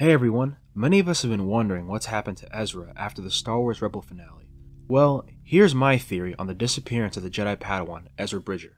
Hey everyone, many of us have been wondering what's happened to Ezra after the Star Wars Rebel finale. Well, here's my theory on the disappearance of the Jedi Padawan, Ezra Bridger.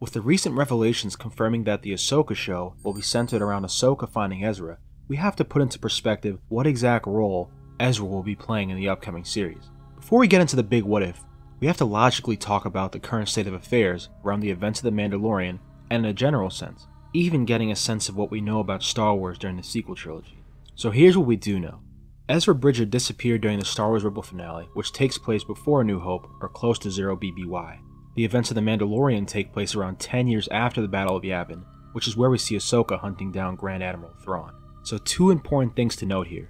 With the recent revelations confirming that the Ahsoka show will be centered around Ahsoka finding Ezra, we have to put into perspective what exact role Ezra will be playing in the upcoming series. Before we get into the big what if, we have to logically talk about the current state of affairs around the events of The Mandalorian and in a general sense, even getting a sense of what we know about Star Wars during the sequel trilogy. So here's what we do know. Ezra Bridger disappeared during the Star Wars Rebel finale, which takes place before A New Hope or close to 0 BBY. The events of The Mandalorian take place around 10 years after the Battle of Yavin, which is where we see Ahsoka hunting down Grand Admiral Thrawn. So two important things to note here.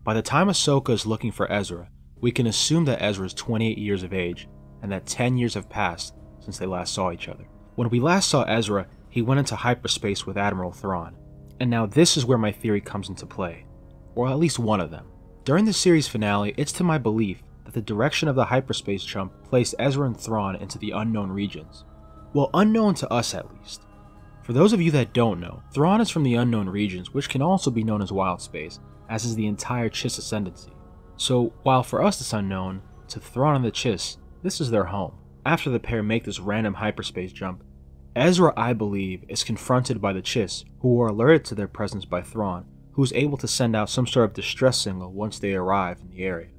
By the time Ahsoka is looking for Ezra, we can assume that Ezra is 28 years of age, and that 10 years have passed since they last saw each other. When we last saw Ezra, he went into hyperspace with Admiral Thrawn, and now this is where my theory comes into play, or at least one of them. During the series finale, it's to my belief that the direction of the hyperspace jump placed Ezra and Thrawn into the unknown regions. Well, unknown to us at least. For those of you that don't know, Thrawn is from the unknown regions, which can also be known as wild space, as is the entire Chiss ascendancy. So, while for us it's unknown, to Thrawn and the Chiss, this is their home. After the pair make this random hyperspace jump, Ezra, I believe, is confronted by the Chiss, who are alerted to their presence by Thrawn, who is able to send out some sort of distress signal once they arrive in the area.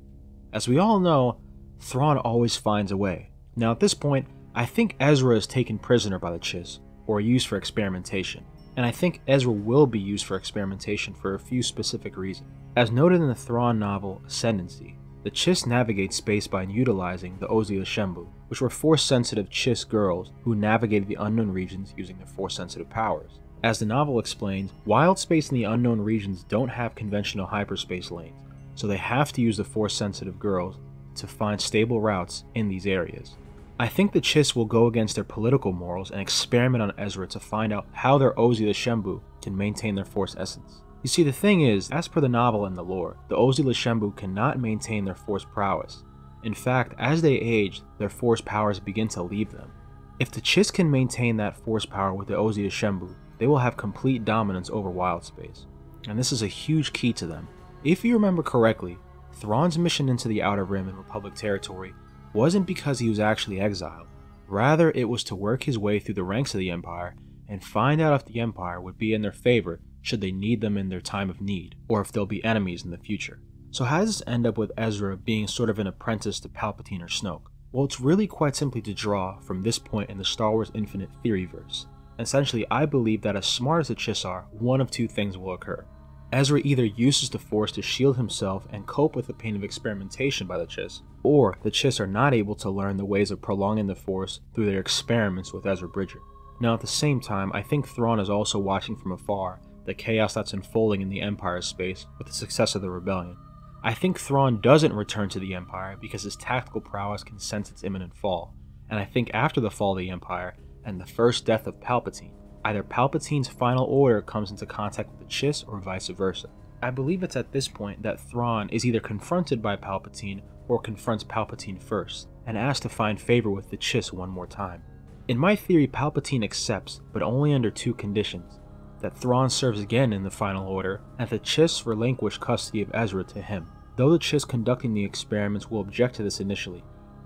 As we all know, Thrawn always finds a way. Now at this point, I think Ezra is taken prisoner by the Chiss, or used for experimentation. And I think Ezra will be used for experimentation for a few specific reasons. As noted in the Thrawn novel Ascendancy, the Chiss navigate space by utilizing the Ozia Shembu, which were Force-sensitive Chiss girls who navigated the unknown regions using their Force-sensitive powers. As the novel explains, wild space in the unknown regions don't have conventional hyperspace lanes, so they have to use the Force-sensitive girls to find stable routes in these areas. I think the Chiss will go against their political morals and experiment on Ezra to find out how their Ozia Shembu can maintain their Force essence. You see, the thing is, as per the novel and the lore, the Ozia Shembu cannot maintain their Force prowess. In fact, as they age, their Force powers begin to leave them. If the Chiss can maintain that Force power with the Ozia Shembu, they will have complete dominance over wild space. And this is a huge key to them. If you remember correctly, Thrawn's mission into the Outer Rim and Republic territory wasn't because he was actually exiled. Rather, it was to work his way through the ranks of the Empire and find out if the Empire would be in their favor should they need them in their time of need, or if they'll be enemies in the future. So how does this end up with Ezra being sort of an apprentice to Palpatine or Snoke? Well, it's really quite simply to draw from this point in the Star Wars Infinite Theoryverse. Essentially, I believe that as smart as the Chiss are, one of two things will occur. Ezra either uses the Force to shield himself and cope with the pain of experimentation by the Chiss, or the Chiss are not able to learn the ways of prolonging the Force through their experiments with Ezra Bridger. Now at the same time, I think Thrawn is also watching from afar the chaos that's unfolding in the Empire's space with the success of the rebellion. I think Thrawn doesn't return to the Empire because his tactical prowess can sense its imminent fall, and I think after the fall of the Empire and the first death of Palpatine, either Palpatine's final order comes into contact with the Chiss or vice versa. I believe it's at this point that Thrawn is either confronted by Palpatine or confronts Palpatine first, and asks to find favor with the Chiss one more time. In my theory, Palpatine accepts, but only under two conditions: that Thrawn serves again in the final order, and the Chiss relinquish custody of Ezra to him. Though the Chiss conducting the experiments will object to this initially,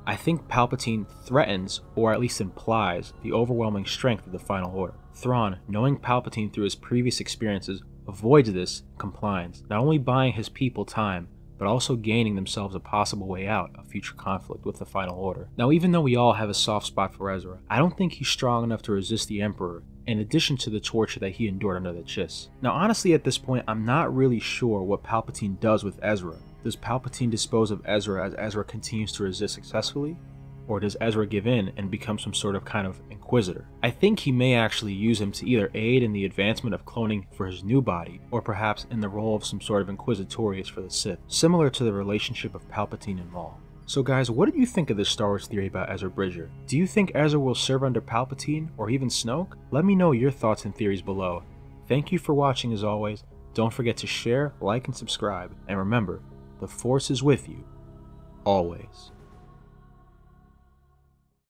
I think Palpatine threatens, or at least implies, the overwhelming strength of the final order. Thrawn, knowing Palpatine through his previous experiences, avoids this and complies, not only buying his people time, but also gaining themselves a possible way out of future conflict with the final order. Now, even though we all have a soft spot for Ezra, I don't think he's strong enough to resist the Emperor, in addition to the torture that he endured under the Chiss. Now honestly, at this point, I'm not really sure what Palpatine does with Ezra. Does Palpatine dispose of Ezra as Ezra continues to resist successfully? Or does Ezra give in and become some sort of kind of inquisitor? I think he may actually use him to either aid in the advancement of cloning for his new body, or perhaps in the role of some sort of inquisitorius for the Sith, similar to the relationship of Palpatine and Maul. So guys, what did you think of this Star Wars theory about Ezra Bridger? Do you think Ezra will serve under Palpatine, or even Snoke? Let me know your thoughts and theories below. Thank you for watching as always. Don't forget to share, like, and subscribe. And remember, the Force is with you, always.